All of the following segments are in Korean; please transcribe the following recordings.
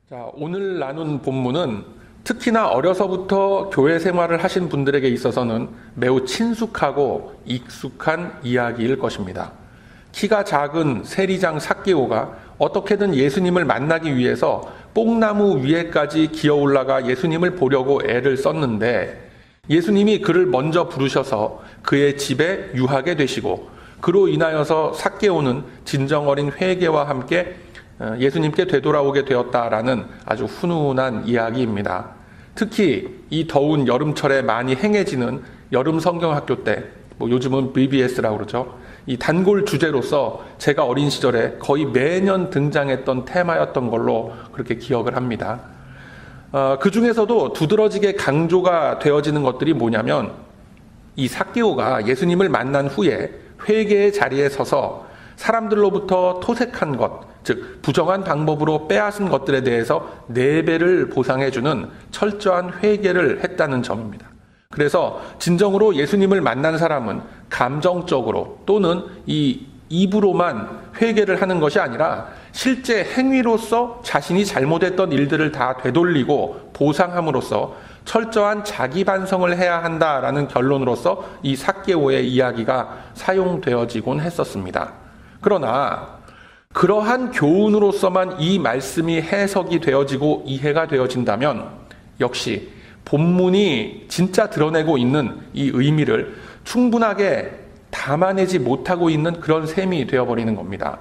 자, 오늘 나눈 본문은 특히나 어려서부터 교회 생활을 하신 분들에게 있어서는 매우 친숙하고 익숙한 이야기일 것입니다. 키가 작은 세리장 삭개오가 어떻게든 예수님을 만나기 위해서 뽕나무 위에까지 기어 올라가 예수님을 보려고 애를 썼는데 예수님이 그를 먼저 부르셔서 그의 집에 유하게 되시고 그로 인하여서 삭개오는 진정어린 회개와 함께 예수님께 되돌아오게 되었다라는 아주 훈훈한 이야기입니다. 특히 이 더운 여름철에 많이 행해지는 여름 성경학교 때, 요즘은 VBS라고 그러죠. 이 단골 주제로서 제가 어린 시절에 거의 매년 등장했던 테마였던 걸로 그렇게 기억을 합니다. 그 중에서도 두드러지게 강조가 되어지는 것들이 뭐냐면 이 삭개오가 예수님을 만난 후에 회개의 자리에 서서 사람들로부터 토색한 것, 즉 부정한 방법으로 빼앗은 것들에 대해서 4배를 보상해주는 철저한 회개를 했다는 점입니다. 그래서 진정으로 예수님을 만난 사람은 감정적으로 또는 이 입으로만 회개를 하는 것이 아니라 실제 행위로서 자신이 잘못했던 일들을 다 되돌리고 보상함으로써 철저한 자기 반성을 해야 한다라는 결론으로서 이 삭개오의 이야기가 사용되어지곤 했었습니다. 그러나 그러한 교훈으로서만 이 말씀이 해석이 되어지고 이해가 되어진다면 역시 본문이 진짜 드러내고 있는 이 의미를 충분하게 담아내지 못하고 있는 그런 셈이 되어버리는 겁니다.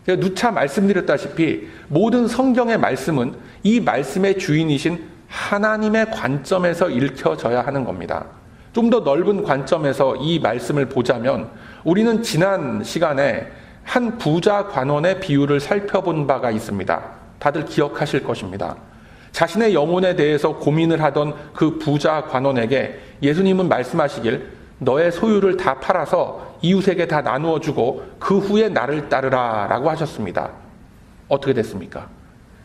제가 누차 말씀드렸다시피 모든 성경의 말씀은 이 말씀의 주인이신 하나님의 관점에서 읽혀져야 하는 겁니다. 좀 더 넓은 관점에서 이 말씀을 보자면 우리는 지난 시간에 한 부자 관원의 비유를 살펴본 바가 있습니다. 다들 기억하실 것입니다. 자신의 영혼에 대해서 고민을 하던 그 부자 관원에게 예수님은 말씀하시길 너의 소유를 다 팔아서 이웃에게 다 나누어 주고 그 후에 나를 따르라 라고 하셨습니다. 어떻게 됐습니까?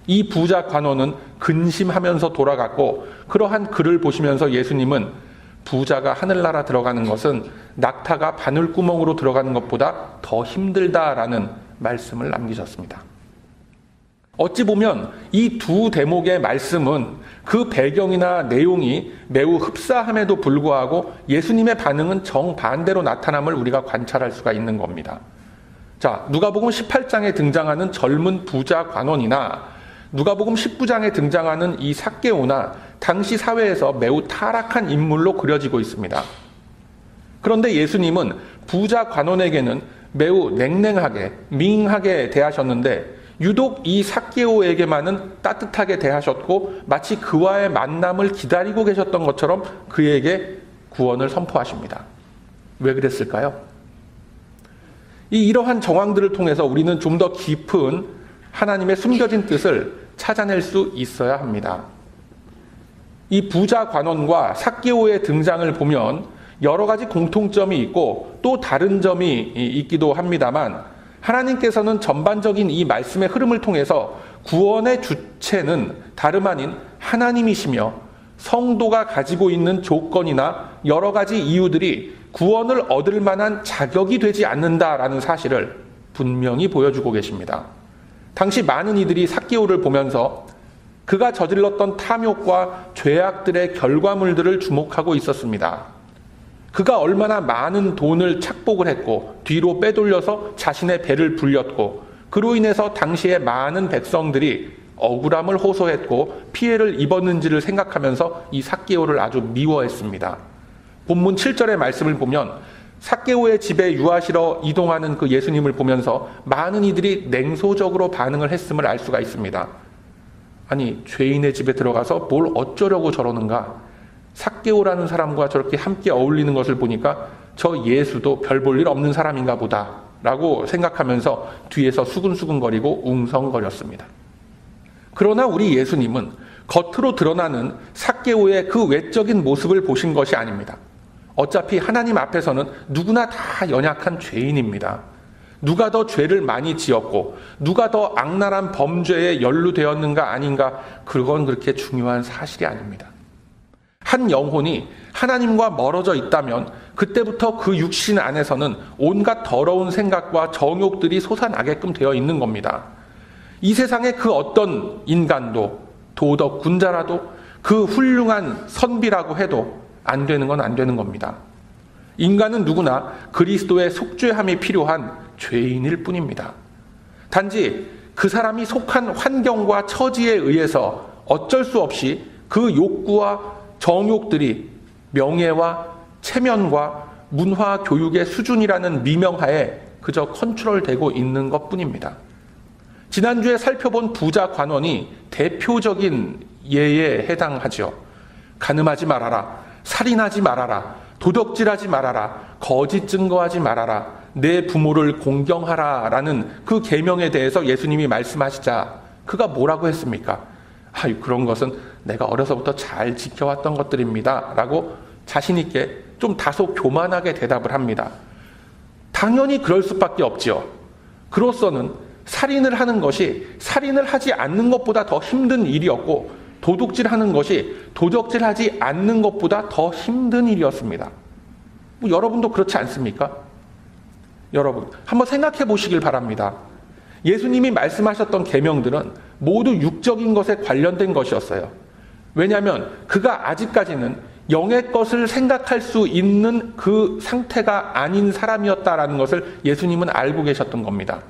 이 부자 관원은 근심하면서 돌아갔고 그러한 글을 보시면서 예수님은 부자가 하늘나라 들어가는 것은 낙타가 바늘구멍으로 들어가는 것보다 더 힘들다라는 말씀을 남기셨습니다. 어찌 보면 이 두 대목의 말씀은 그 배경이나 내용이 매우 흡사함에도 불구하고 예수님의 반응은 정반대로 나타남을 우리가 관찰할 수가 있는 겁니다. 자, 누가복음 18장에 등장하는 젊은 부자 관원이나 누가복음 19장에 등장하는 이 삭개오나 당시 사회에서 매우 타락한 인물로 그려지고 있습니다. 그런데 예수님은 부자 관원에게는 매우 냉랭하게, 밍하게 대하셨는데 유독 이 삭개오에게만은 따뜻하게 대하셨고 마치 그와의 만남을 기다리고 계셨던 것처럼 그에게 구원을 선포하십니다. 왜 그랬을까요? 이러한 정황들을 통해서 우리는 좀 더 깊은 하나님의 숨겨진 뜻을 찾아낼 수 있어야 합니다. 이 부자 관원과 삭개오의 등장을 보면 여러 가지 공통점이 있고 또 다른 점이 있기도 합니다만 하나님께서는 전반적인 이 말씀의 흐름을 통해서 구원의 주체는 다름 아닌 하나님이시며 성도가 가지고 있는 조건이나 여러 가지 이유들이 구원을 얻을 만한 자격이 되지 않는다라는 사실을 분명히 보여주고 계십니다. 당시 많은 이들이 삭개오를 보면서 그가 저질렀던 탐욕과 죄악들의 결과물들을 주목하고 있었습니다. 그가 얼마나 많은 돈을 착복을 했고 뒤로 빼돌려서 자신의 배를 불렸고 그로 인해서 당시에 많은 백성들이 억울함을 호소했고 피해를 입었는지를 생각하면서 이 삭개오를 아주 미워했습니다. 본문 7절의 말씀을 보면 삭개오의 집에 유하시러 이동하는 그 예수님을 보면서 많은 이들이 냉소적으로 반응을 했음을 알 수가 있습니다. 아니, 죄인의 집에 들어가서 뭘 어쩌려고 저러는가? 삭개오라는 사람과 저렇게 함께 어울리는 것을 보니까 저 예수도 별 볼 일 없는 사람인가 보다 라고 생각하면서 뒤에서 수근수근거리고 웅성거렸습니다. 그러나 우리 예수님은 겉으로 드러나는 삭개오의 그 외적인 모습을 보신 것이 아닙니다. 어차피 하나님 앞에서는 누구나 다 연약한 죄인입니다. 누가 더 죄를 많이 지었고 누가 더 악랄한 범죄에 연루되었는가 아닌가, 그건 그렇게 중요한 사실이 아닙니다. 한 영혼이 하나님과 멀어져 있다면 그때부터 그 육신 안에서는 온갖 더러운 생각과 정욕들이 솟아나게끔 되어 있는 겁니다. 이 세상의 그 어떤 인간도, 도덕 군자라도, 그 훌륭한 선비라고 해도 안 되는 건 안 되는 겁니다. 인간은 누구나 그리스도의 속죄함이 필요한 죄인일 뿐입니다. 단지 그 사람이 속한 환경과 처지에 의해서 어쩔 수 없이 그 욕구와 정욕들이 명예와 체면과 문화 교육의 수준이라는 미명하에 그저 컨트롤되고 있는 것뿐입니다. 지난주에 살펴본 부자 관원이 대표적인 예에 해당하죠. 간음하지 말아라, 살인하지 말아라, 도덕질하지 말아라, 거짓 증거하지 말아라, 내 부모를 공경하라 라는 그 계명에 대해서 예수님이 말씀하시자 그가 뭐라고 했습니까? 그런 것은 내가 어려서부터 잘 지켜왔던 것들입니다 라고 자신 있게 좀 다소 교만하게 대답을 합니다. 당연히 그럴 수밖에 없지요. 그로서는 살인을 하는 것이 살인을 하지 않는 것보다 더 힘든 일이었고, 도둑질하는 것이 도둑질하지 않는 것보다 더 힘든 일이었습니다. 여러분도 그렇지 않습니까? 여러분 한번 생각해 보시길 바랍니다. 예수님이 말씀하셨던 계명들은 모두 육적인 것에 관련된 것이었어요. 왜냐하면 그가 아직까지는 영의 것을 생각할 수 있는 그 상태가 아닌 사람이었다라는 것을 예수님은 알고 계셨던 겁니다.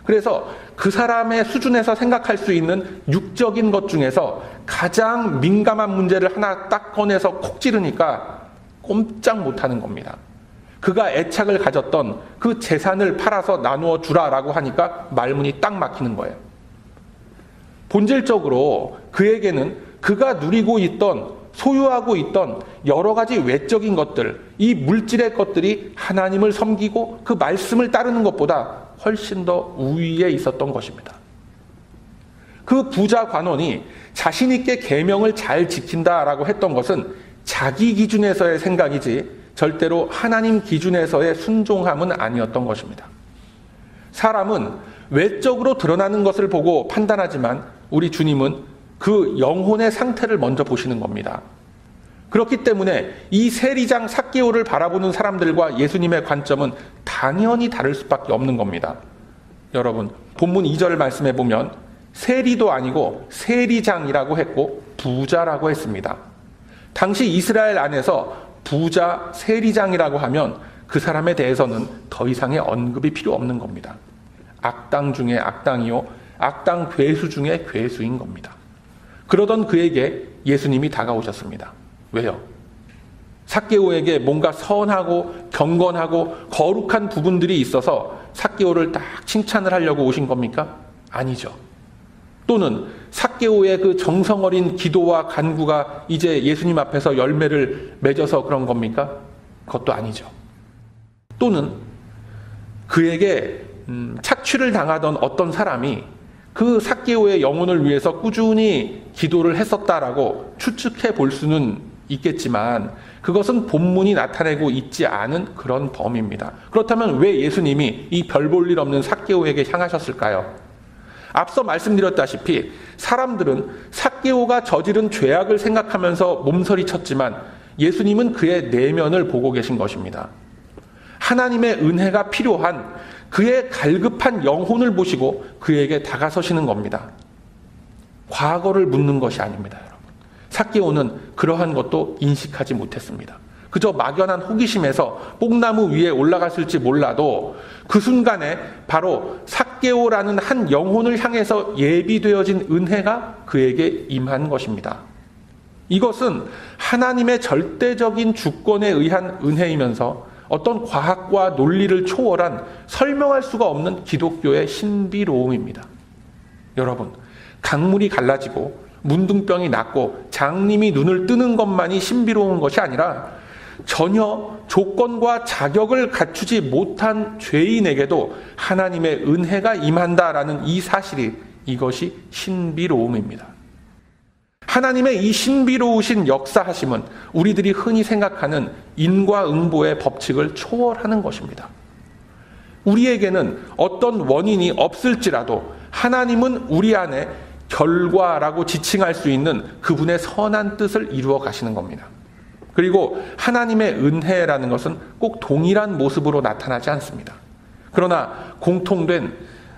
그래서 그 사람의 수준에서 생각할 수 있는 육적인 것 중에서 가장 민감한 문제를 하나 딱 꺼내서 콕 찌르니까 꼼짝 못하는 겁니다. 그가 애착을 가졌던 그 재산을 팔아서 나누어 주라라고 하니까 말문이 딱 막히는 거예요. 본질적으로 그에게는 그가 누리고 있던, 소유하고 있던 여러 가지 외적인 것들, 이 물질의 것들이 하나님을 섬기고 그 말씀을 따르는 것보다 훨씬 더 우위에 있었던 것입니다. 그 부자 관원이 자신 있게 계명을 잘 지킨다라고 했던 것은 자기 기준에서의 생각이지 절대로 하나님 기준에서의 순종함은 아니었던 것입니다. 사람은 외적으로 드러나는 것을 보고 판단하지만 우리 주님은 그 영혼의 상태를 먼저 보시는 겁니다. 그렇기 때문에 이 세리장 삭개오를 바라보는 사람들과 예수님의 관점은 당연히 다를 수밖에 없는 겁니다. 여러분, 본문 2절 말씀에 보면 세리도 아니고 세리장이라고 했고 부자라고 했습니다. 당시 이스라엘 안에서 부자, 세리장이라고 하면 그 사람에 대해서는 더 이상의 언급이 필요 없는 겁니다. 악당 중에 악당이요, 악당 괴수 중에 괴수인 겁니다. 그러던 그에게 예수님이 다가오셨습니다. 왜요? 삭개오에게 뭔가 선하고 경건하고 거룩한 부분들이 있어서 삭개오를 딱 칭찬을 하려고 오신 겁니까? 아니죠. 또는 삭개오의 그 정성 어린 기도와 간구가 이제 예수님 앞에서 열매를 맺어서 그런 겁니까? 그것도 아니죠. 또는 그에게 착취를 당하던 어떤 사람이 그 삭개오의 영혼을 위해서 꾸준히 기도를 했었다라고 추측해 볼 수는 있겠지만 그것은 본문이 나타내고 있지 않은 그런 범위입니다. 그렇다면 왜 예수님이 이 별 볼 일 없는 삭개오에게 향하셨을까요? 앞서 말씀드렸다시피 사람들은 삭개오가 저지른 죄악을 생각하면서 몸서리쳤지만 예수님은 그의 내면을 보고 계신 것입니다. 하나님의 은혜가 필요한 그의 갈급한 영혼을 보시고 그에게 다가서시는 겁니다. 과거를 묻는 것이 아닙니다, 여러분. 삭개오는 그러한 것도 인식하지 못했습니다. 그저 막연한 호기심에서 뽕나무 위에 올라갔을지 몰라도 그 순간에 바로 삭개오라는 한 영혼을 향해서 예비되어진 은혜가 그에게 임한 것입니다. 이것은 하나님의 절대적인 주권에 의한 은혜이면서 어떤 과학과 논리를 초월한 설명할 수가 없는 기독교의 신비로움입니다. 여러분, 강물이 갈라지고 문둥병이 낫고 장님이 눈을 뜨는 것만이 신비로운 것이 아니라 전혀 조건과 자격을 갖추지 못한 죄인에게도 하나님의 은혜가 임한다라는 이 사실이 이것이 신비로움입니다. 하나님의 이 신비로우신 역사하심은 우리들이 흔히 생각하는 인과응보의 법칙을 초월하는 것입니다. 우리에게는 어떤 원인이 없을지라도 하나님은 우리 안에 결과라고 지칭할 수 있는 그분의 선한 뜻을 이루어 가시는 겁니다. 그리고 하나님의 은혜라는 것은 꼭 동일한 모습으로 나타나지 않습니다. 그러나 공통된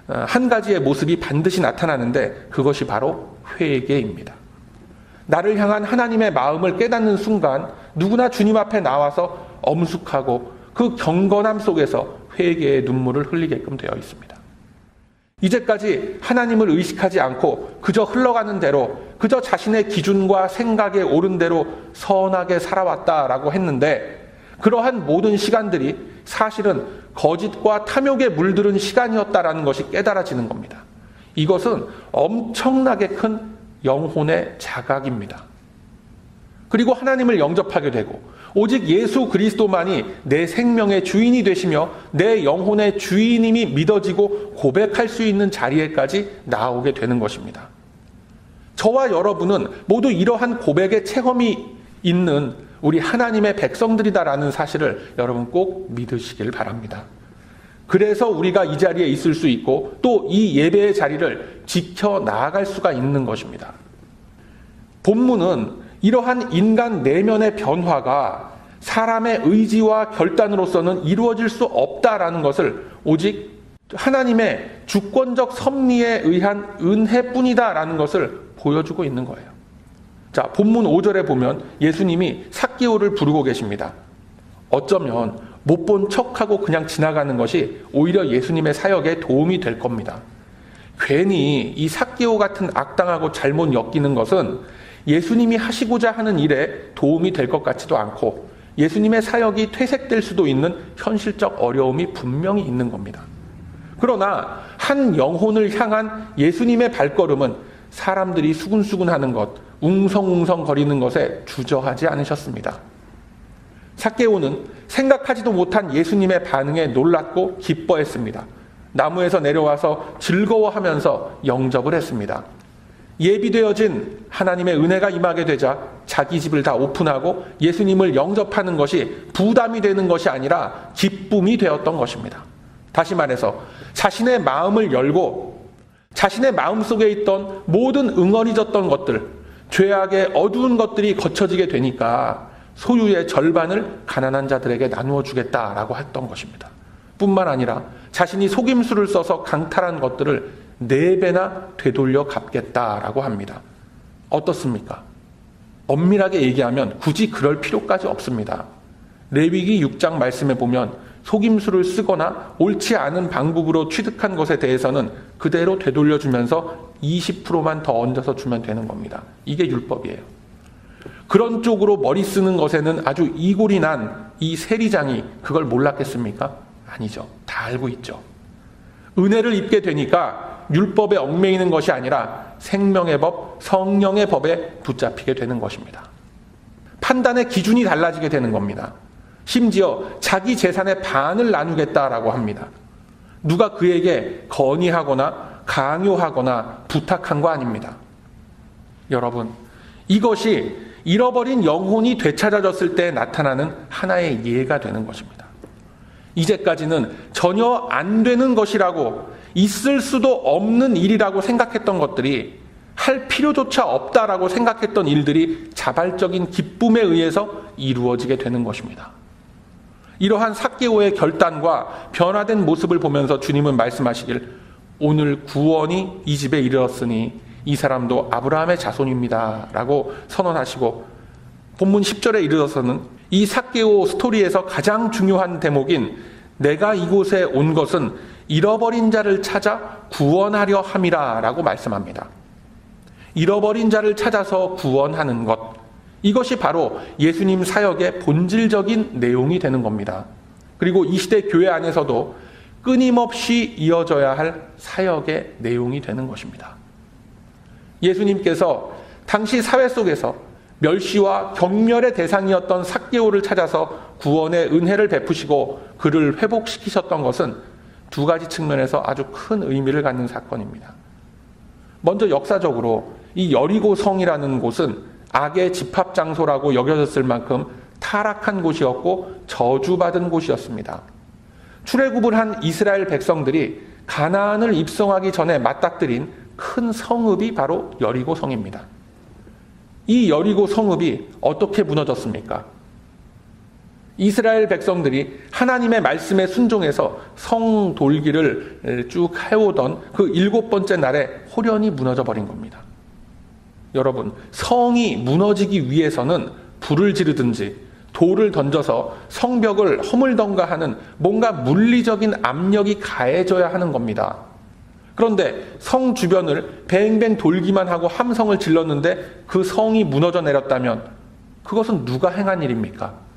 한 가지의 모습이 반드시 나타나는데 그것이 바로 회개입니다. 나를 향한 하나님의 마음을 깨닫는 순간 누구나 주님 앞에 나와서 엄숙하고 그 경건함 속에서 회개의 눈물을 흘리게끔 되어 있습니다. 이제까지 하나님을 의식하지 않고 그저 흘러가는 대로, 그저 자신의 기준과 생각에 옳은 대로 선하게 살아왔다라고 했는데, 그러한 모든 시간들이 사실은 거짓과 탐욕에 물들은 시간이었다라는 것이 깨달아지는 겁니다. 이것은 엄청나게 큰 영혼의 자각입니다. 그리고 하나님을 영접하게 되고 오직 예수 그리스도만이 내 생명의 주인이 되시며 내 영혼의 주인임이 믿어지고 고백할 수 있는 자리에까지 나오게 되는 것입니다. 저와 여러분은 모두 이러한 고백의 체험이 있는 우리 하나님의 백성들이다라는 사실을 여러분 꼭 믿으시길 바랍니다. 그래서 우리가 이 자리에 있을 수 있고 또 이 예배의 자리를 지켜나갈 수가 있는 것입니다. 본문은 이러한 인간 내면의 변화가 사람의 의지와 결단으로서는 이루어질 수 없다라는 것을 오직 하나님의 주권적 섭리에 의한 은혜뿐이다라는 것을 보여주고 있는 거예요. 자, 본문 5절에 보면 예수님이 삭개오를 부르고 계십니다. 어쩌면 못 본 척하고 그냥 지나가는 것이 오히려 예수님의 사역에 도움이 될 겁니다. 괜히 이 삭개오 같은 악당하고 잘못 엮이는 것은 예수님이 하시고자 하는 일에 도움이 될 것 같지도 않고 예수님의 사역이 퇴색될 수도 있는 현실적 어려움이 분명히 있는 겁니다. 그러나 한 영혼을 향한 예수님의 발걸음은 사람들이 수근수근하는 것, 웅성웅성 거리는 것에 주저하지 않으셨습니다. 삭개오는 생각하지도 못한 예수님의 반응에 놀랐고 기뻐했습니다. 나무에서 내려와서 즐거워하면서 영접을 했습니다. 예비되어진 하나님의 은혜가 임하게 되자 자기 집을 다 오픈하고 예수님을 영접하는 것이 부담이 되는 것이 아니라 기쁨이 되었던 것입니다. 다시 말해서 자신의 마음을 열고 자신의 마음속에 있던 모든 응어리졌던 것들, 죄악의 어두운 것들이 거쳐지게 되니까 소유의 절반을 가난한 자들에게 나누어 주겠다라고 했던 것입니다. 뿐만 아니라 자신이 속임수를 써서 강탈한 것들을 4배나 되돌려 갚겠다라고 합니다. 어떻습니까? 엄밀하게 얘기하면 굳이 그럴 필요까지 없습니다. 레위기 6장 말씀에 보면 속임수를 쓰거나 옳지 않은 방법으로 취득한 것에 대해서는 그대로 되돌려주면서 20%만 더 얹어서 주면 되는 겁니다. 이게 율법이에요. 그런 쪽으로 머리 쓰는 것에는 아주 이골이 난 이 세리장이 그걸 몰랐겠습니까? 아니죠. 다 알고 있죠. 은혜를 입게 되니까 율법에 얽매이는 것이 아니라 생명의 법, 성령의 법에 붙잡히게 되는 것입니다. 판단의 기준이 달라지게 되는 겁니다. 심지어 자기 재산의 반을 나누겠다라고 합니다. 누가 그에게 건의하거나 강요하거나 부탁한 거 아닙니다. 여러분, 이것이 잃어버린 영혼이 되찾아졌을 때 나타나는 하나의 예가 되는 것입니다. 이제까지는 전혀 안 되는 것이라고, 있을 수도 없는 일이라고 생각했던 것들이, 할 필요조차 없다라고 생각했던 일들이 자발적인 기쁨에 의해서 이루어지게 되는 것입니다. 이러한 삭개오의 결단과 변화된 모습을 보면서 주님은 말씀하시길, 오늘 구원이 이 집에 이르렀으니 이 사람도 아브라함의 자손입니다 라고 선언하시고, 본문 10절에 이르러서는 이 삭개오 스토리에서 가장 중요한 대목인 내가 이곳에 온 것은 잃어버린 자를 찾아 구원하려 함이라 라고 말씀합니다. 잃어버린 자를 찾아서 구원하는 것, 이것이 바로 예수님 사역의 본질적인 내용이 되는 겁니다. 그리고 이 시대 교회 안에서도 끊임없이 이어져야 할 사역의 내용이 되는 것입니다. 예수님께서 당시 사회 속에서 멸시와 경멸의 대상이었던 삭개오를 찾아서 구원의 은혜를 베푸시고 그를 회복시키셨던 것은 2가지 측면에서 아주 큰 의미를 갖는 사건입니다. 먼저 역사적으로 이 여리고 성이라는 곳은 악의 집합 장소라고 여겨졌을 만큼 타락한 곳이었고 저주받은 곳이었습니다. 출애굽을 한 이스라엘 백성들이 가나안을 입성하기 전에 맞닥뜨린 큰 성읍이 바로 여리고 성입니다. 이 여리고 성읍이 어떻게 무너졌습니까? 이스라엘 백성들이 하나님의 말씀에 순종해서 성 돌기를 쭉 해오던 그 7번째 날에 홀연히 무너져 버린 겁니다. 여러분, 성이 무너지기 위해서는 불을 지르든지 돌을 던져서 성벽을 허물던가 하는 뭔가 물리적인 압력이 가해져야 하는 겁니다. 그런데 성 주변을 뱅뱅 돌기만 하고 함성을 질렀는데 그 성이 무너져 내렸다면 그것은 누가 행한 일입니까?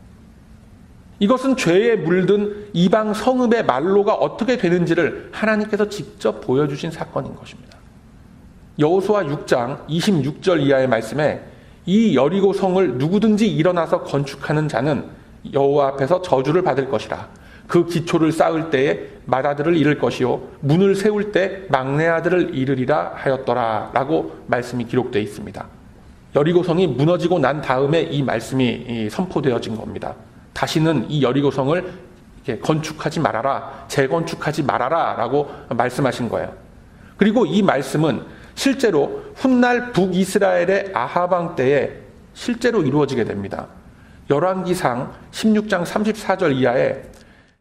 이것은 죄에 물든 이방 성읍의 말로가 어떻게 되는지를 하나님께서 직접 보여주신 사건인 것입니다. 여호수아 6장 26절 이하의 말씀에 이 여리고 성을 누구든지 일어나서 건축하는 자는 여호와 앞에서 저주를 받을 것이라. 그 기초를 쌓을 때에 맏아들을 잃을 것이요 문을 세울 때 막내 아들을 잃으리라 하였더라 라고 말씀이 기록되어 있습니다. 여리고 성이 무너지고 난 다음에 이 말씀이 선포되어진 겁니다. 다시는 이 여리고 성을 건축하지 말아라, 재건축하지 말아라 라고 말씀하신 거예요. 그리고 이 말씀은 실제로 훗날 북이스라엘의 아합 왕 때에 실제로 이루어지게 됩니다. 열왕기상 16장 34절 이하에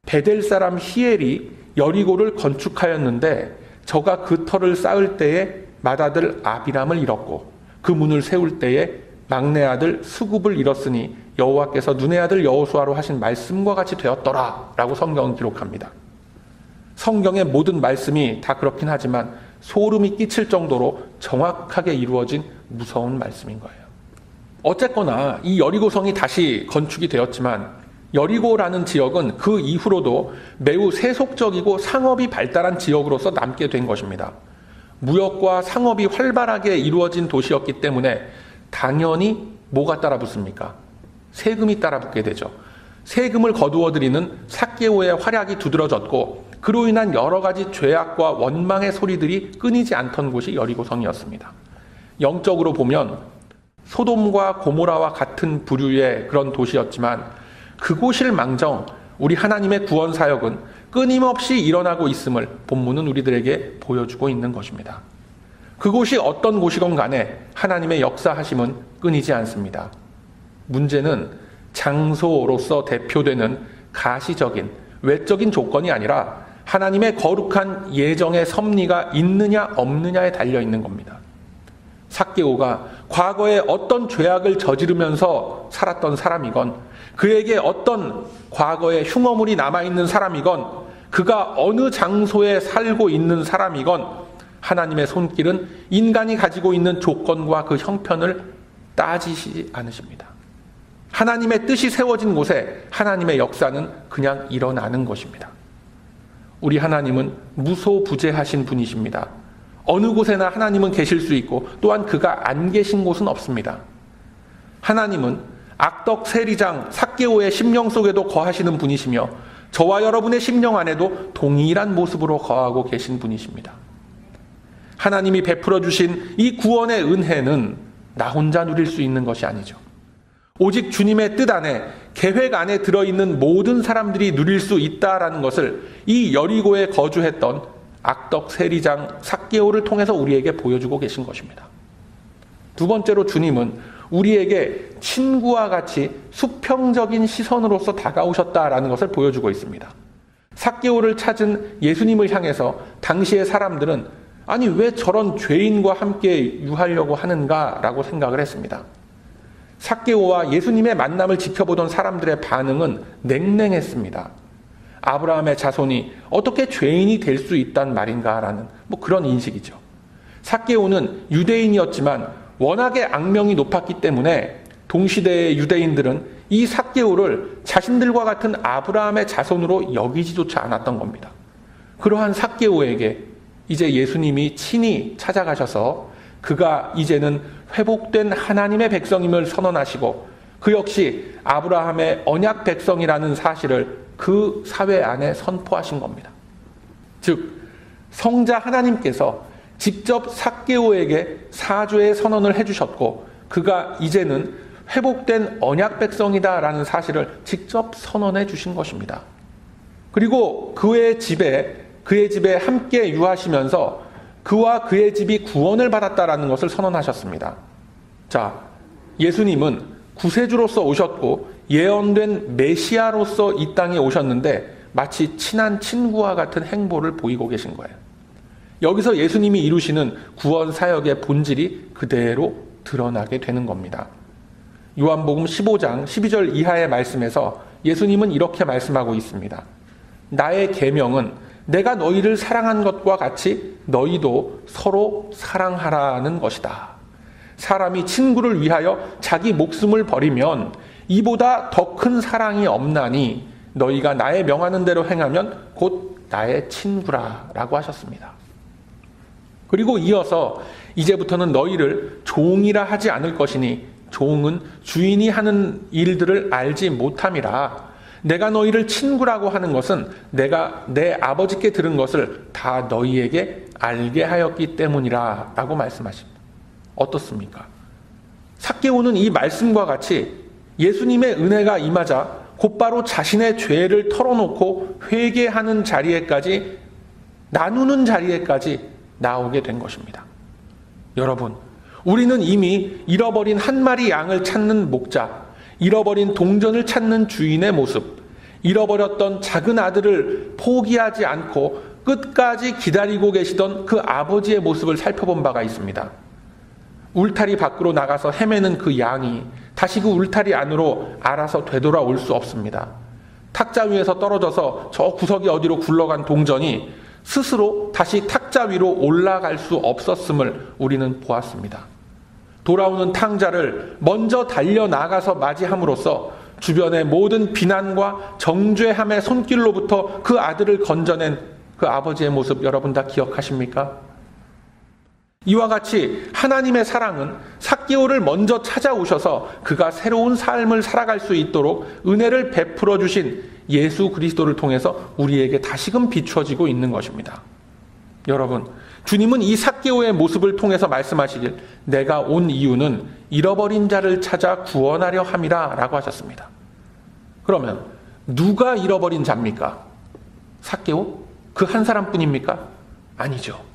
베델 사람 히엘이 여리고를 건축하였는데 저가 그 터를 쌓을 때에 맏아들 아비람을 잃었고 그 문을 세울 때에 막내 아들 수굽을 잃었으니 여호와께서 눈의 아들 여호수아로 하신 말씀과 같이 되었더라 라고 성경은 기록합니다. 성경의 모든 말씀이 다 그렇긴 하지만 소름이 끼칠 정도로 정확하게 이루어진 무서운 말씀인 거예요. 어쨌거나 이 여리고성이 다시 건축이 되었지만 여리고라는 지역은 그 이후로도 매우 세속적이고 상업이 발달한 지역으로서 남게 된 것입니다. 무역과 상업이 활발하게 이루어진 도시였기 때문에 당연히 뭐가 따라붙습니까? 세금이 따라붙게 되죠. 세금을 거두어들이는 삭개오의 활약이 두드러졌고 그로 인한 여러 가지 죄악과 원망의 소리들이 끊이지 않던 곳이 여리고성이었습니다. 영적으로 보면 소돔과 고모라와 같은 부류의 그런 도시였지만 그곳일 망정 우리 하나님의 구원 사역은 끊임없이 일어나고 있음을 본문은 우리들에게 보여주고 있는 것입니다. 그곳이 어떤 곳이건 간에 하나님의 역사하심은 끊이지 않습니다. 문제는 장소로서 대표되는 가시적인 외적인 조건이 아니라 하나님의 거룩한 예정의 섭리가 있느냐 없느냐에 달려있는 겁니다. 삭개오가 과거에 어떤 죄악을 저지르면서 살았던 사람이건 그에게 어떤 과거의 흉어물이 남아있는 사람이건 그가 어느 장소에 살고 있는 사람이건 하나님의 손길은 인간이 가지고 있는 조건과 그 형편을 따지시지 않으십니다. 하나님의 뜻이 세워진 곳에 하나님의 역사는 그냥 일어나는 것입니다. 우리 하나님은 무소부재하신 분이십니다. 어느 곳에나 하나님은 계실 수 있고 또한 그가 안 계신 곳은 없습니다. 하나님은 악덕 세리장 삭개오의 심령 속에도 거하시는 분이시며 저와 여러분의 심령 안에도 동일한 모습으로 거하고 계신 분이십니다. 하나님이 베풀어 주신 이 구원의 은혜는 나 혼자 누릴 수 있는 것이 아니죠. 오직 주님의 뜻 안에 계획 안에 들어있는 모든 사람들이 누릴 수 있다라는 것을 이 여리고에 거주했던 악덕 세리장 삭개오를 통해서 우리에게 보여주고 계신 것입니다. 두 번째로 주님은 우리에게 친구와 같이 수평적인 시선으로서 다가오셨다라는 것을 보여주고 있습니다. 삭개오를 찾은 예수님을 향해서 당시의 사람들은 아니 왜 저런 죄인과 함께 유하려고 하는가라고 생각을 했습니다. 삭개오와 예수님의 만남을 지켜보던 사람들의 반응은 냉랭했습니다. 아브라함의 자손이 어떻게 죄인이 될 수 있단 말인가라는 그런 인식이죠. 삭개오는 유대인이었지만 워낙에 악명이 높았기 때문에 동시대의 유대인들은 이 삭개오를 자신들과 같은 아브라함의 자손으로 여기지조차 않았던 겁니다. 그러한 삭개오에게 이제 예수님이 친히 찾아가셔서 그가 이제는 회복된 하나님의 백성임을 선언하시고 그 역시 아브라함의 언약 백성이라는 사실을 그 사회 안에 선포하신 겁니다. 즉 성자 하나님께서 직접 삭개오에게 사죄의 선언을 해주셨고 그가 이제는 회복된 언약 백성이다라는 사실을 직접 선언해 주신 것입니다. 그리고 그의 집에 함께 유하시면서 그와 그의 집이 구원을 받았다라는 것을 선언하셨습니다. 자, 예수님은 구세주로서 오셨고 예언된 메시아로서 이 땅에 오셨는데 마치 친한 친구와 같은 행보를 보이고 계신 거예요. 여기서 예수님이 이루시는 구원 사역의 본질이 그대로 드러나게 되는 겁니다. 요한복음 15장 12절 이하의 말씀에서 예수님은 이렇게 말씀하고 있습니다. 나의 계명은 내가 너희를 사랑한 것과 같이 너희도 서로 사랑하라는 것이다. 사람이 친구를 위하여 자기 목숨을 버리면 이보다 더 큰 사랑이 없나니 너희가 나의 명하는 대로 행하면 곧 나의 친구라 라고 하셨습니다. 그리고 이어서 이제부터는 너희를 종이라 하지 않을 것이니 종은 주인이 하는 일들을 알지 못함이라. 내가 너희를 친구라고 하는 것은 내가 내 아버지께 들은 것을 다 너희에게 알게 하였기 때문이라 라고 말씀하십니다. 어떻습니까? 삭개오는 이 말씀과 같이 예수님의 은혜가 임하자 곧바로 자신의 죄를 털어놓고 회개하는 자리에까지, 나누는 자리에까지 나오게 된 것입니다. 여러분, 우리는 이미 잃어버린 한 마리 양을 찾는 목자, 잃어버린 동전을 찾는 주인의 모습, 잃어버렸던 작은 아들을 포기하지 않고 끝까지 기다리고 계시던 그 아버지의 모습을 살펴본 바가 있습니다. 울타리 밖으로 나가서 헤매는 그 양이 다시 그 울타리 안으로 알아서 되돌아올 수 없습니다. 탁자 위에서 떨어져서 저 구석이 어디로 굴러간 동전이 스스로 다시 탁자 위로 올라갈 수 없었음을 우리는 보았습니다. 돌아오는 탕자를 먼저 달려나가서 맞이함으로써 주변의 모든 비난과 정죄함의 손길로부터 그 아들을 건져낸 그 아버지의 모습 여러분 다 기억하십니까? 이와 같이 하나님의 사랑은 삭개오를 먼저 찾아오셔서 그가 새로운 삶을 살아갈 수 있도록 은혜를 베풀어 주신 예수 그리스도를 통해서 우리에게 다시금 비추어지고 있는 것입니다. 여러분, 주님은 이 삭개오의 모습을 통해서 말씀하시길 내가 온 이유는 잃어버린 자를 찾아 구원하려 함이라 라고 하셨습니다. 그러면 누가 잃어버린 자입니까? 삭개오? 그 한 사람뿐입니까? 아니죠.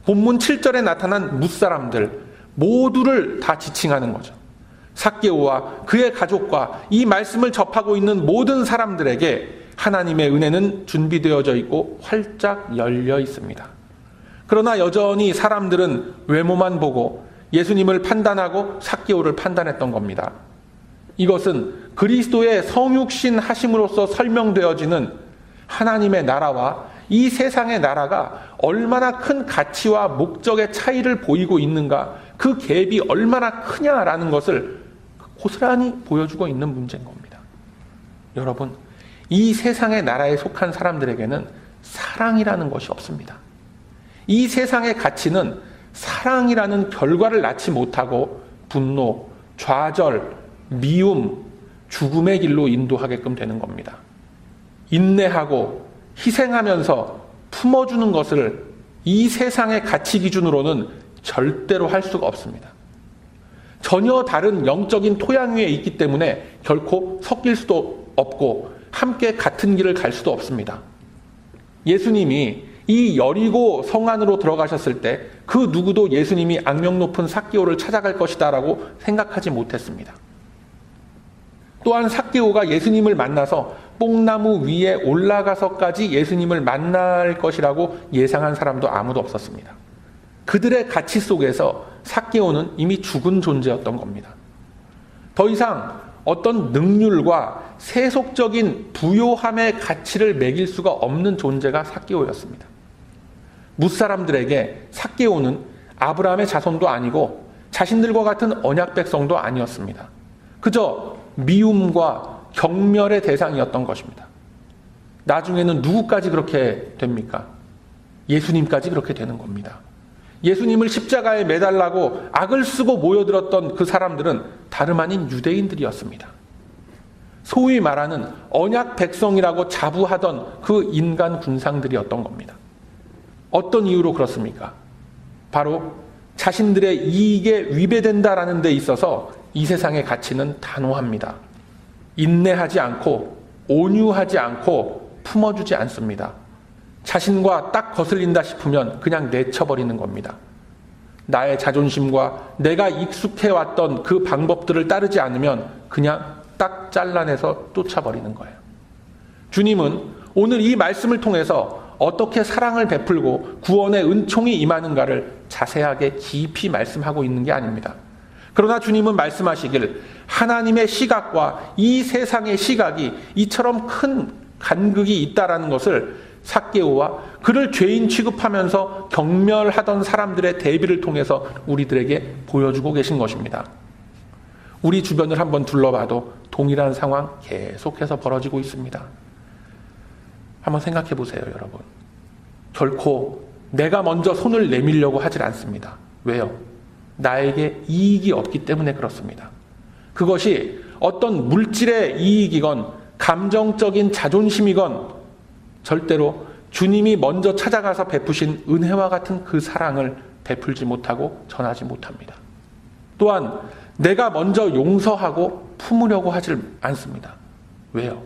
본문 7절에 나타난 무사람들 모두를 다 지칭하는 거죠. 삭개오와 그의 가족과 이 말씀을 접하고 있는 모든 사람들에게 하나님의 은혜는 준비되어져 있고 활짝 열려 있습니다. 그러나 여전히 사람들은 외모만 보고 예수님을 판단하고 삭개오를 판단했던 겁니다. 이것은 그리스도의 성육신 하심으로써 설명되어지는 하나님의 나라와 이 세상의 나라가 얼마나 큰 가치와 목적의 차이를 보이고 있는가, 그 갭이 얼마나 크냐라는 것을 고스란히 보여주고 있는 문제인 겁니다. 여러분, 이 세상의 나라에 속한 사람들에게는 사랑이라는 것이 없습니다. 이 세상의 가치는 사랑이라는 결과를 낳지 못하고 분노, 좌절, 미움, 죽음의 길로 인도하게끔 되는 겁니다. 인내하고 희생하면서 품어주는 것을 이 세상의 가치 기준으로는 절대로 할 수가 없습니다. 전혀 다른 영적인 토양 위에 있기 때문에 결코 섞일 수도 없고 함께 같은 길을 갈 수도 없습니다. 예수님이 이 여리고 성 안으로 들어가셨을 때 그 누구도 예수님이 악명 높은 삭개오를 찾아갈 것이다 라고 생각하지 못했습니다. 또한 삭개오가 예수님을 만나서 뽕나무 위에 올라가서까지 예수님을 만날 것이라고 예상한 사람도 아무도 없었습니다. 그들의 가치 속에서 삭개오는 이미 죽은 존재였던 겁니다. 더 이상 어떤 능률과 세속적인 부요함의 가치를 매길 수가 없는 존재가 삭개오였습니다. 무사람들에게 삭개오는 아브라함의 자손도 아니고 자신들과 같은 언약 백성도 아니었습니다. 그저 미움과 경멸의 대상이었던 것입니다. 나중에는 누구까지 그렇게 됩니까? 예수님까지 그렇게 되는 겁니다. 예수님을 십자가에 매달라고 악을 쓰고 모여들었던 그 사람들은 다름 아닌 유대인들이었습니다. 소위 말하는 언약 백성이라고 자부하던 그 인간 군상들이었던 겁니다. 어떤 이유로 그렇습니까? 바로 자신들의 이익에 위배된다라는 데 있어서 이 세상의 가치는 단호합니다. 인내하지 않고 온유하지 않고 품어주지 않습니다. 자신과 딱 거슬린다 싶으면 그냥 내쳐버리는 겁니다. 나의 자존심과 내가 익숙해왔던 그 방법들을 따르지 않으면 그냥 딱 잘라내서 쫓아버리는 거예요. 주님은 오늘 이 말씀을 통해서 어떻게 사랑을 베풀고 구원의 은총이 임하는가를 자세하게 깊이 말씀하고 있는 게 아닙니다. 그러나 주님은 말씀하시길 하나님의 시각과 이 세상의 시각이 이처럼 큰 간극이 있다라는 것을 삭개오와 그를 죄인 취급하면서 경멸하던 사람들의 대비를 통해서 우리들에게 보여주고 계신 것입니다. 우리 주변을 한번 둘러봐도 동일한 상황 계속해서 벌어지고 있습니다. 한번 생각해 보세요, 여러분. 결코 내가 먼저 손을 내밀려고 하질 않습니다. 왜요? 나에게 이익이 없기 때문에 그렇습니다. 그것이 어떤 물질의 이익이건 감정적인 자존심이건 절대로 주님이 먼저 찾아가서 베푸신 은혜와 같은 그 사랑을 베풀지 못하고 전하지 못합니다. 또한 내가 먼저 용서하고 품으려고 하질 않습니다. 왜요?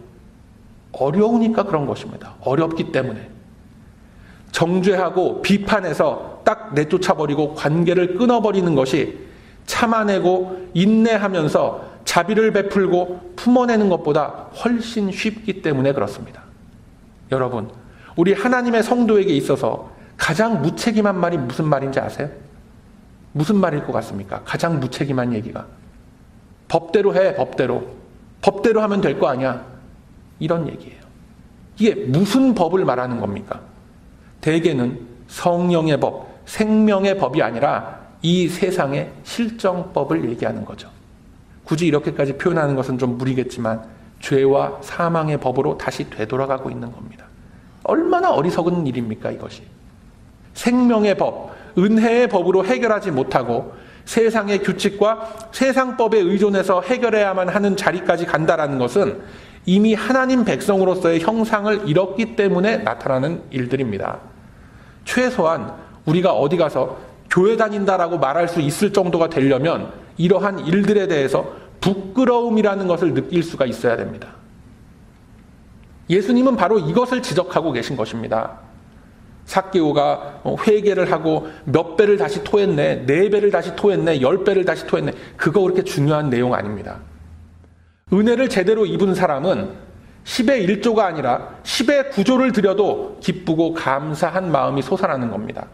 어려우니까 그런 것입니다. 어렵기 때문에. 정죄하고 비판해서 딱 내쫓아버리고 관계를 끊어버리는 것이 참아내고 인내하면서 자비를 베풀고 품어내는 것보다 훨씬 쉽기 때문에 그렇습니다. 여러분, 우리 하나님의 성도에게 있어서 가장 무책임한 말이 무슨 말인지 아세요? 무슨 말일 것 같습니까? 가장 무책임한 얘기가. 법대로 해, 법대로. 법대로 하면 될 거 아니야. 이런 얘기예요. 이게 무슨 법을 말하는 겁니까? 대개는 성령의 법, 생명의 법이 아니라 이 세상의 실정법을 얘기하는 거죠. 굳이 이렇게까지 표현하는 것은 좀 무리겠지만 죄와 사망의 법으로 다시 되돌아가고 있는 겁니다. 얼마나 어리석은 일입니까, 이것이. 생명의 법, 은혜의 법으로 해결하지 못하고 세상의 규칙과 세상법에 의존해서 해결해야만 하는 자리까지 간다라는 것은 이미 하나님 백성으로서의 형상을 잃었기 때문에 나타나는 일들입니다. 최소한 우리가 어디 가서 교회 다닌다라고 말할 수 있을 정도가 되려면 이러한 일들에 대해서 부끄러움이라는 것을 느낄 수가 있어야 됩니다. 예수님은 바로 이것을 지적하고 계신 것입니다. 삭개오가 회개를 하고 몇 배를 다시 토했네, 4배를 다시 토했네, 10배를 다시 토했네. 그거 그렇게 중요한 내용 아닙니다. 은혜를 제대로 입은 사람은 10의 1조가 아니라 10의 9조를 드려도 기쁘고 감사한 마음이 솟아나는 겁니다.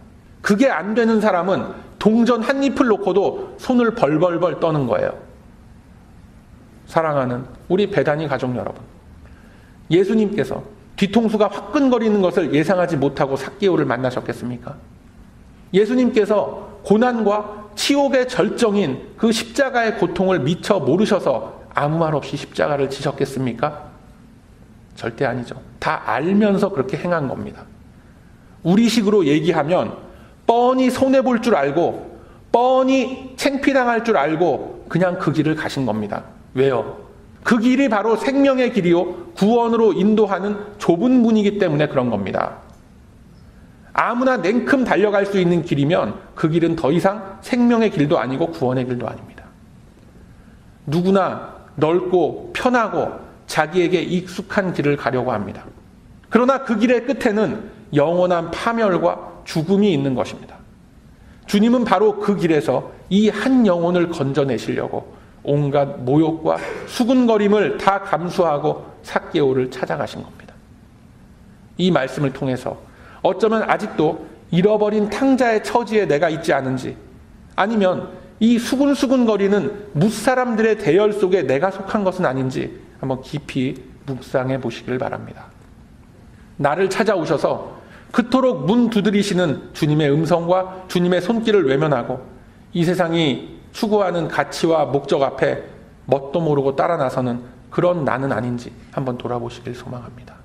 그게 안 되는 사람은 동전 한 잎을 놓고도 손을 벌벌벌 떠는 거예요. 사랑하는 우리 베다니 가족 여러분, 예수님께서 뒤통수가 화끈거리는 것을 예상하지 못하고 삭개오를 만나셨겠습니까? 예수님께서 고난과 치욕의 절정인 그 십자가의 고통을 미처 모르셔서 아무 말 없이 십자가를 지셨겠습니까? 절대 아니죠. 다 알면서 그렇게 행한 겁니다. 우리식으로 얘기하면 뻔히 손해볼 줄 알고 뻔히 창피당할 줄 알고 그냥 그 길을 가신 겁니다. 왜요? 그 길이 바로 생명의 길이요 구원으로 인도하는 좁은 문이기 때문에 그런 겁니다. 아무나 냉큼 달려갈 수 있는 길이면 그 길은 더 이상 생명의 길도 아니고 구원의 길도 아닙니다. 누구나 넓고 편하고 자기에게 익숙한 길을 가려고 합니다. 그러나 그 길의 끝에는 영원한 파멸과 죽음이 있는 것입니다. 주님은 바로 그 길에서 이 한 영혼을 건져내시려고 온갖 모욕과 수군거림을 다 감수하고 삭개오를 찾아가신 겁니다. 이 말씀을 통해서 어쩌면 아직도 잃어버린 탕자의 처지에 내가 있지 않은지, 아니면 이 수군수군거리는 무사람들의 대열 속에 내가 속한 것은 아닌지 한번 깊이 묵상해 보시길 바랍니다. 나를 찾아오셔서 그토록 문 두드리시는 주님의 음성과 주님의 손길을 외면하고 이 세상이 추구하는 가치와 목적 앞에 뭣도 모르고 따라 나서는 그런 나는 아닌지 한번 돌아보시길 소망합니다.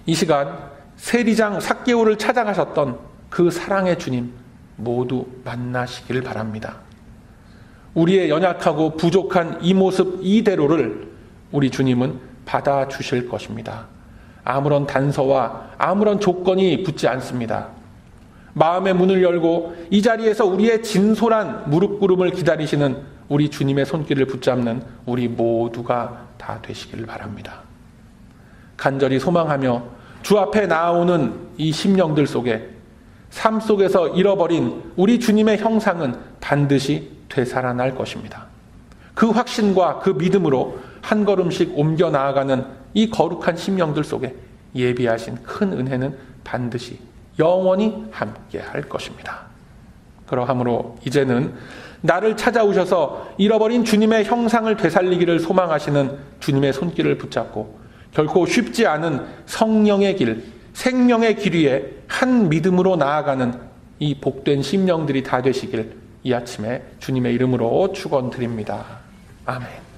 이 시간 세리장 삭개오를 찾아가셨던 그 사랑의 주님 모두 만나시길 바랍니다. 우리의 연약하고 부족한 이 모습 이대로를 우리 주님은 받아주실 것입니다. 아무런 단서와 아무런 조건이 붙지 않습니다. 마음의 문을 열고 이 자리에서 우리의 진솔한 무릎 꿇음을 기다리시는 우리 주님의 손길을 붙잡는 우리 모두가 다 되시길 바랍니다. 간절히 소망하며 주 앞에 나아오는 이 심령들 속에 삶 속에서 잃어버린 우리 주님의 형상은 반드시 되살아날 것입니다. 그 확신과 그 믿음으로 한 걸음씩 옮겨 나아가는 이 거룩한 심령들 속에 예비하신 큰 은혜는 반드시 영원히 함께 할 것입니다. 그러하므로 이제는 나를 찾아오셔서 잃어버린 주님의 형상을 되살리기를 소망하시는 주님의 손길을 붙잡고 결코 쉽지 않은 성령의 길, 생명의 길 위에 한 믿음으로 나아가는 이 복된 심령들이 다 되시길 이 아침에 주님의 이름으로 축원드립니다. 아멘.